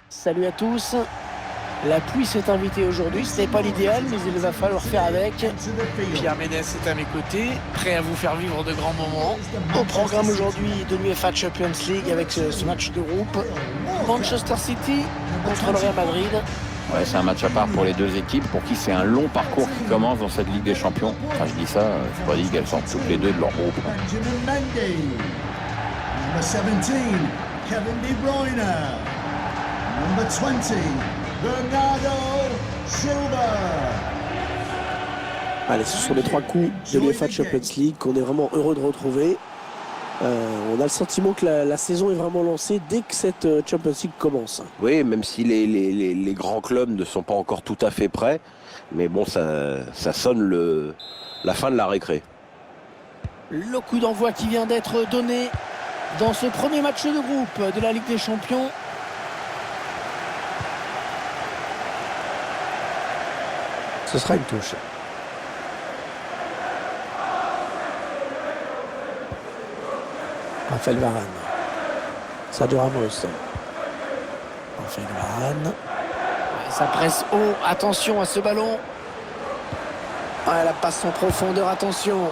Salut à tous. La pluie s'est invitée aujourd'hui, ce n'est pas l'idéal, mais il va falloir faire avec. Pierre Ménès est à mes côtés, prêt à vous faire vivre de grands moments. Au programme aujourd'hui de l'UEFA Champions League avec ce match de groupe. Manchester City contre le Real Madrid. Ouais, c'est un match à part pour les deux équipes, pour qui c'est un long parcours qui commence dans cette Ligue des Champions. Enfin, je dis ça, c'est pas dit qu'elles sortent toutes les deux de leur groupe. Number 17, Kevin De Bruyne. Number 20, Bernardo Silva. Allez, ce sont les trois coups de l'UEFA Champions League qu'on est vraiment heureux de retrouver. On a le sentiment que la saison est vraiment lancée dès que cette Champions League commence. Oui, même si les grands clubs ne sont pas encore tout à fait prêts. Mais bon, ça sonne la fin de la récré. Le coup d'envoi qui vient d'être donné dans ce premier match de groupe de la Ligue des Champions. Ce sera une touche. Raphaël Varane. Sergio Ramos. Raphaël Varane. Ça presse haut. Attention à ce ballon. La passe en profondeur. Attention.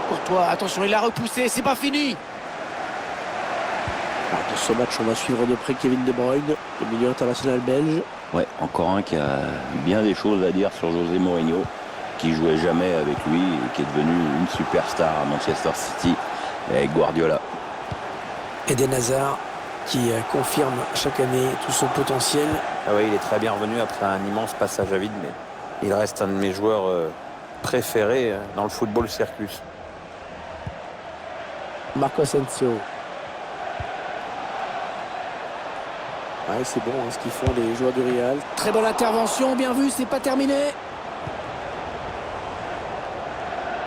Courtois. Attention, il l'a repoussé. C'est pas fini. De ce match, on va suivre de près Kevin De Bruyne, le milieu international belge. Ouais, encore un qui a bien des choses à dire sur José Mourinho, qui jouait jamais avec lui et qui est devenu une superstar à Manchester City avec Guardiola. Eden Hazard qui confirme chaque année tout son potentiel. Ah oui, il est très bien revenu après un immense passage à vide, mais il reste un de mes joueurs préférés dans le football circus. Marco Asensio. Ouais, c'est bon ce qu'ils font les joueurs du Real. Très bonne intervention, bien vu, c'est pas terminé.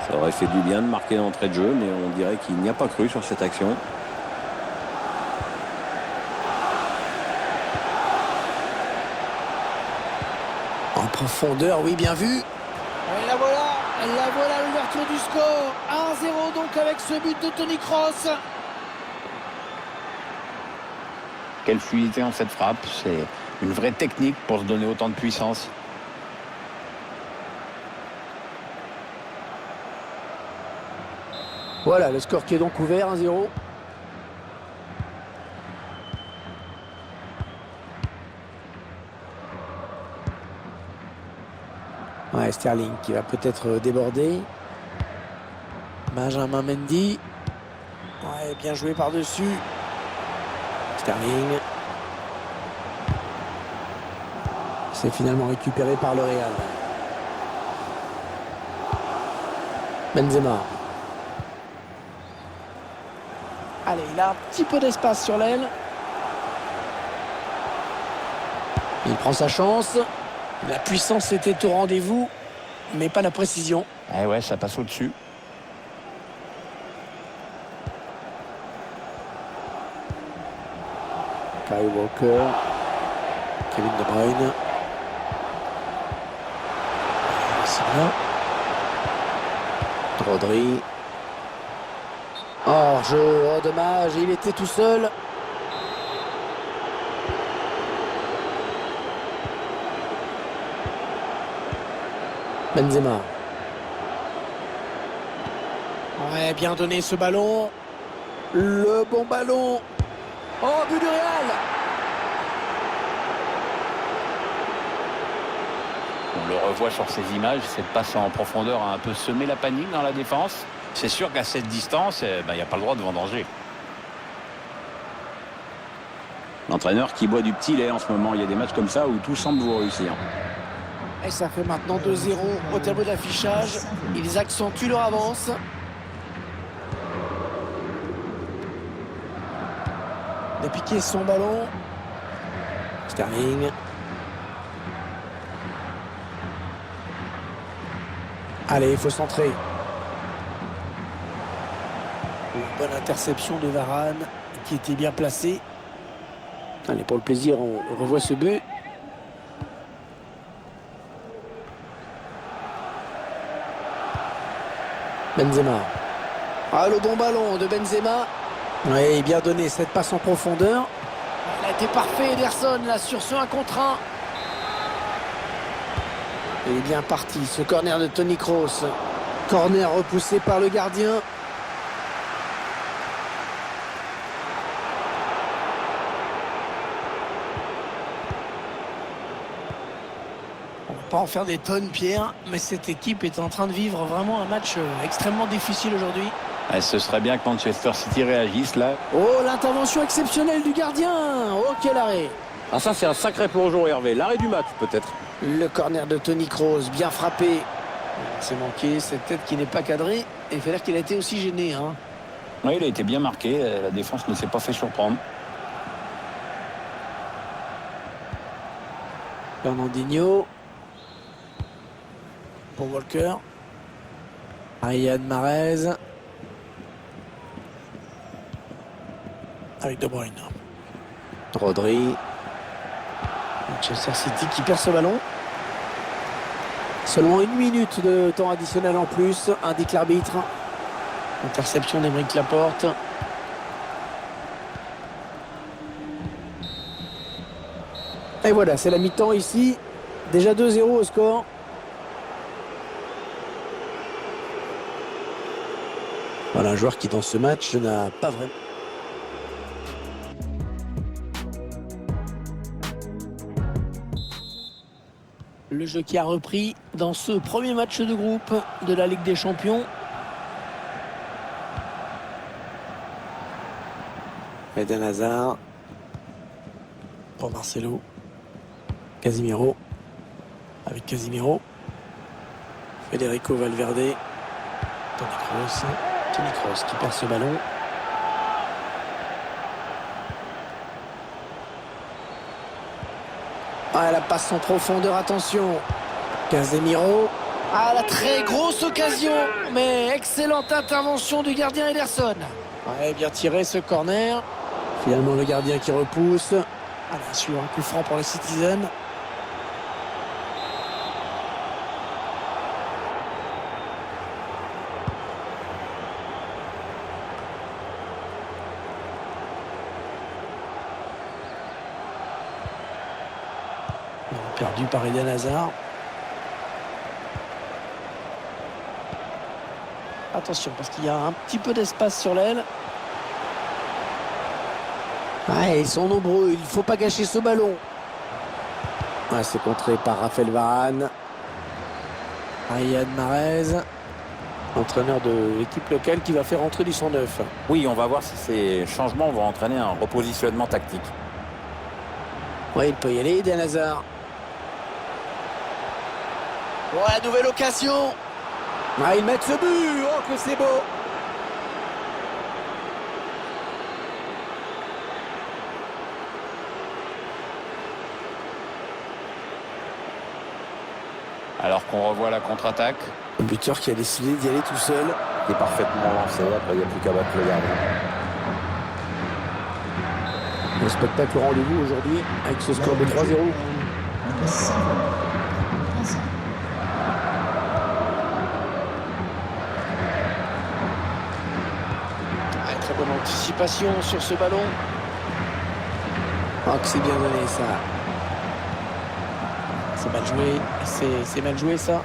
Ça aurait fait du bien de marquer l'entrée de jeu, mais on dirait qu'il n'y a pas cru sur cette action. En profondeur, oui, bien vu. Et la voilà l'ouverture du score. 1-0 donc avec ce but de Toni Kroos. Quelle fluidité en cette frappe, c'est une vraie technique pour se donner autant de puissance. Voilà, le score qui est donc ouvert, 1-0. Ouais, Sterling qui va peut-être déborder. Benjamin Mendy. Ouais, bien joué par-dessus. Sterling. C'est finalement récupéré par le Real. Benzema. Allez, il a un petit peu d'espace sur l'aile. Il prend sa chance. La puissance était au rendez-vous, mais pas la précision. Eh ouais, ça passe au-dessus. Kyle Walker. Kevin De Bruyne. C'est là. Rodri. Hors-jeu, oh dommage, il était tout seul. Benzema. Ouais, bien donné ce ballon. Le bon ballon. Oh, but du Real. On le revoit sur ces images, cette passe en profondeur a un peu semé la panique dans la défense. C'est sûr qu'à cette distance, il n'y a pas le droit de vendanger. L'entraîneur qui boit du petit lait en ce moment, il y a des matchs comme ça où tout semble vous réussir. Et ça fait maintenant 2-0 au tableau d'affichage. Ils accentuent leur avance. De piquer son ballon. Sterling. Allez, il faut centrer. Une bonne interception de Varane qui était bien placée. Allez, pour le plaisir, on revoit ce but. Benzema. Ah, le bon ballon de Benzema. Oui, bien donné cette passe en profondeur. La était parfait Ederson là sur ce 1 contre 1. Il est bien parti, ce corner de Toni Kroos. Corner repoussé par le gardien. On va pas en faire des tonnes, Pierre, mais cette équipe est en train de vivre vraiment un match extrêmement difficile aujourd'hui. Ce serait bien que Manchester City réagisse là. Oh, l'intervention exceptionnelle du gardien. Oh, quel arrêt. Ah ça c'est un sacré plongeon Hervé. L'arrêt du match peut-être. Le corner de Toni Kroos, bien frappé. C'est manqué, cette tête qui n'est pas cadrée. Et il faut dire qu'il a été aussi gêné. Hein. Oui, il a été bien marqué. La défense ne s'est pas fait surprendre. Fernandinho. Pour Walker. Riyad Mahrez. Avec De Bruyne. Rodri. Manchester City qui perd ce ballon. Seulement 1 minute de temps additionnel en plus, indique l'arbitre. Interception d'Aymeric Laporte. Et voilà, c'est la mi-temps ici. Déjà 2-0 au score. Voilà un joueur qui dans ce match n'a pas vraiment... Le jeu qui a repris dans ce premier match de groupe de la Ligue des Champions. Eden Hazard. Pour Marcelo. Casemiro. Avec Casemiro. Federico Valverde. Toni Kroos qui perd ce ballon. Ah, la passe en profondeur, attention. Casemiro. Ah, la très grosse occasion. Mais excellente intervention du gardien Ederson. Ouais, bien tiré ce corner. Finalement, le gardien qui repousse. Ah, bien sûr, un coup franc pour les Citizens. Perdu par Eden Hazard. Attention, parce qu'il y a un petit peu d'espace sur l'aile. Ouais, ils sont nombreux, il ne faut pas gâcher ce ballon. Ouais, c'est contré par Raphaël Varane. Riyad Mahrez, entraîneur de l'équipe locale qui va faire entrer du 109. Oui, on va voir si ces changements vont entraîner un repositionnement tactique. Ouais, il peut y aller, Eden Hazard. Oh, la nouvelle occasion. Ah, ils mettent ce but. Oh, que c'est beau. Alors qu'on revoit la contre-attaque. Le buteur qui a décidé d'y aller tout seul. Il est parfaitement lancé, après il n'y a plus qu'à battre le gardien. Le spectacle au rendez-vous aujourd'hui avec ce score de 3-0. Number 7. Hazard. Ah, très bonne anticipation sur ce ballon. Oh, que c'est bien donné ça. C'est mal joué. C'est mal joué ça.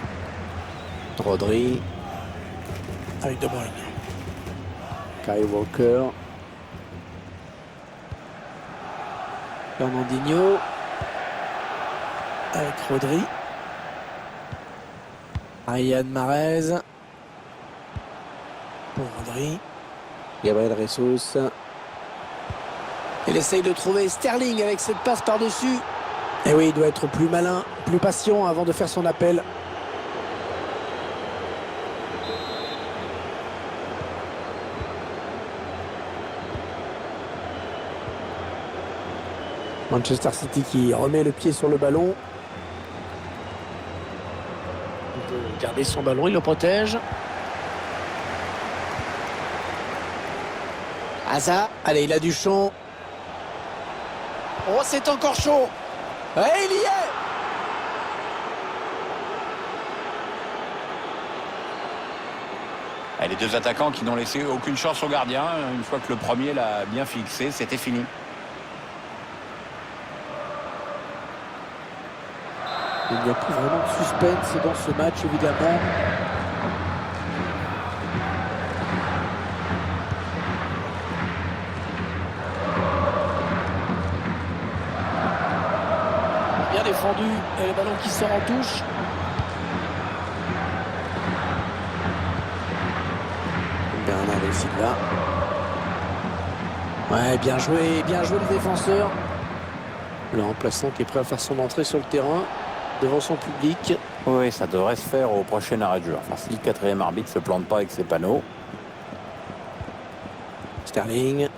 Rodri. Avec De Bruyne. Kyle Walker. Fernandinho. Avec Rodri. Riyad Mahrez. Pour Rodri. Gabriel Jesus. Il essaye de trouver Sterling avec cette passe par-dessus. Et oui, il doit être plus malin, plus patient avant de faire son appel. Manchester City qui remet le pied sur le ballon. Il peut garder son ballon, il le protège. Hazard, allez, il a du champ. Oh, c'est encore chaud. Et il y est. Les deux attaquants qui n'ont laissé aucune chance au gardien. Une fois que le premier l'a bien fixé, c'était fini. Il n'y a plus vraiment de suspense dans ce match, évidemment. Bien défendu, et le ballon qui sort en touche. Bernardo Silva. Ouais, bien joué le défenseur. Le remplaçant qui est prêt à faire son entrée sur le terrain devant son public. Oui, ça devrait se faire au prochain arrêt de jeu. Enfin, si le quatrième arbitre ne se plante pas avec ses panneaux. Sterling.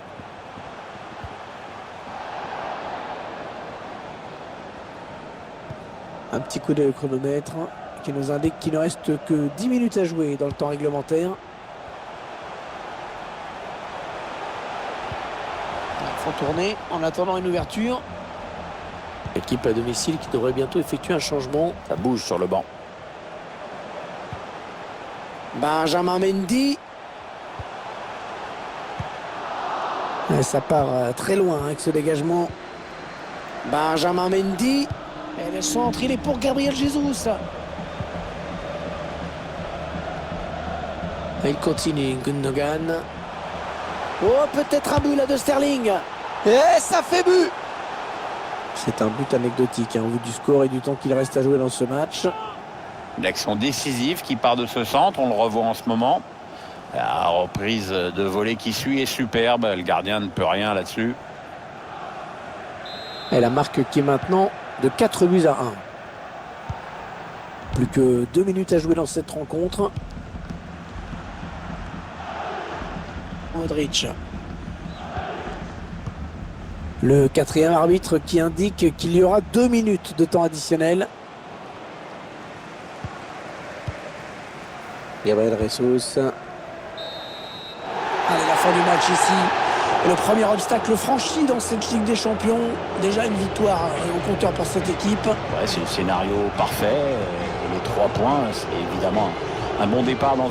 Un petit coup d'œil au chronomètre qui nous indique qu'il ne reste que 10 minutes à jouer dans le temps réglementaire. Il faut tourner en attendant une ouverture. L'équipe à domicile qui devrait bientôt effectuer un changement. Ça bouge sur le banc. Benjamin Mendy. Et ça part très loin avec ce dégagement. Benjamin Mendy. Et le centre, il est pour Gabriel Jesus. Et il continue, Gundogan. Oh, peut-être un but là de Sterling. Et ça fait but. C'est un but anecdotique, hein, au vu du score et du temps qu'il reste à jouer dans ce match. Une action décisive qui part de ce centre, on le revoit en ce moment. La reprise de volée qui suit est superbe, le gardien ne peut rien là-dessus. Et la marque qui est maintenant de 4 buts à 1. Plus que 2 minutes à jouer dans cette rencontre. Modric. Le quatrième arbitre qui indique qu'il y aura 2 minutes de temps additionnel. Gabriel Jesus. Allez, la fin du match ici. Et le premier obstacle franchi dans cette Ligue des Champions. Déjà une victoire au compteur pour cette équipe. Ouais, c'est le scénario parfait. Et les 3 points, c'est évidemment un bon départ dans